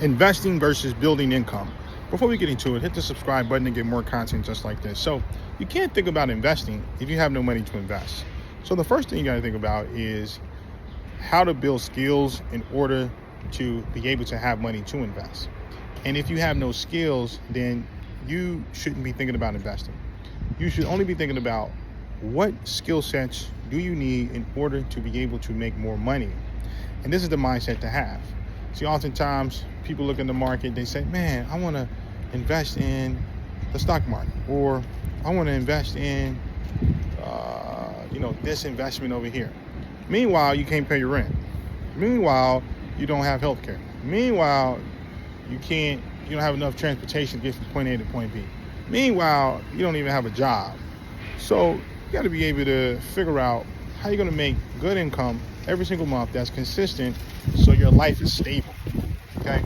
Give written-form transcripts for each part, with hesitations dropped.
investing versus building income. Before we get into it, hit the subscribe button to get more content just like this. So you can't think about investing if you have no money to invest. So the first thing you got to think about is how to build skills in order to be able to have money to invest. And if you have no skills, then you shouldn't be thinking about investing. You should only be thinking about what skill sets do you need in order to be able to make more money. And this is the mindset to have. See, oftentimes people look in the market, they say, man, I want to invest in the stock market, or I want to invest in, this investment over here. Meanwhile, you can't pay your rent. Meanwhile, you don't have health care. Meanwhile, you don't have enough transportation to get from point A to point B. Meanwhile, you don't even have a job. So you got to be able to figure out how you're going to make good income every single month that's consistent so your life is stable. Okay?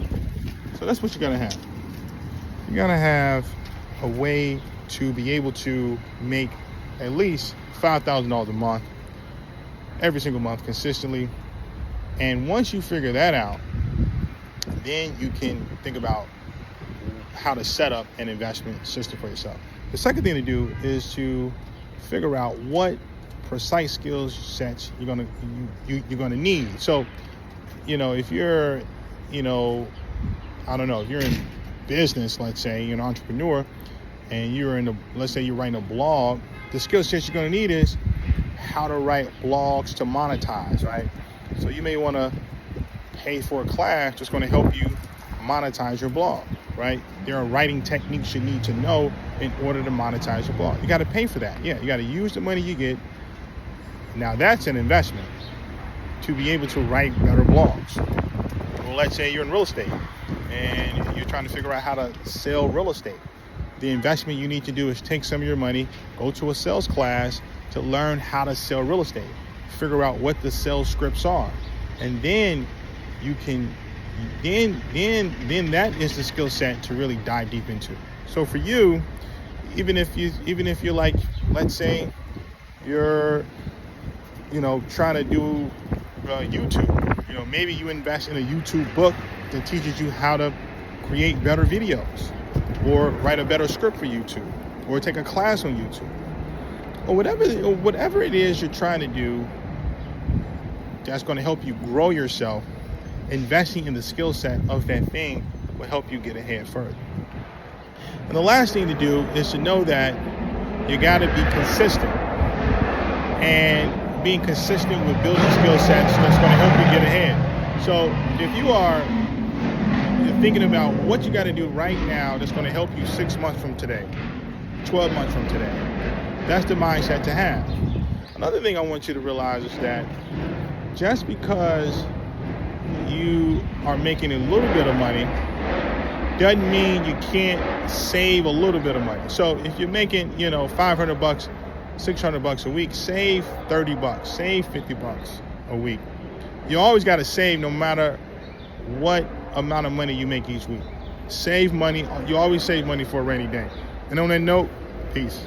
So that's what you got to have. You got to have a way to be able to make at least $5,000 a month every single month consistently. And once you figure that out, then you can think about how to set up an investment system for yourself. The second thing to do is to figure out what precise skill sets you're gonna need. So, if you're, if you're in business, let's say you're an entrepreneur, and let's say you're writing a blog, the skill sets you're gonna need is how to write blogs to monetize, right? So you may want to pay for a class that's going to help you monetize your blog, right? There are writing techniques you need to know in order to monetize your blog. You got to pay for that. Yeah, you got to use the money you get. Now that's an investment to be able to write better blogs. Well, let's say you're in real estate and you're trying to figure out how to sell real estate. The investment you need to do is take some of your money, go to a sales class to learn how to sell real estate, figure out what the sales scripts are, and then you can, then that is the skill set to really dive deep into. So for you, even if you're like, let's say you're, trying to do YouTube, maybe you invest in a YouTube book that teaches you how to create better videos, or write a better script for YouTube, or take a class on YouTube, or whatever it is you're trying to do that's going to help you grow yourself. Investing in the skill set of that thing will help you get ahead further. And the last thing to do is to know that you got to be consistent, and being consistent with building skill sets that's going to help you get ahead. So if you're thinking about what you got to do right now that's going to help you 6 months from today, 12 months from today, that's the mindset to have. Another thing I want you to realize is that just because you are making a little bit of money doesn't mean you can't save a little bit of money. So if you're making, $500, $600 a week, save $30, save $50 a week. You always got to save no matter what amount of money you make each week. Save money. You always save money for a rainy day. And on that note, peace.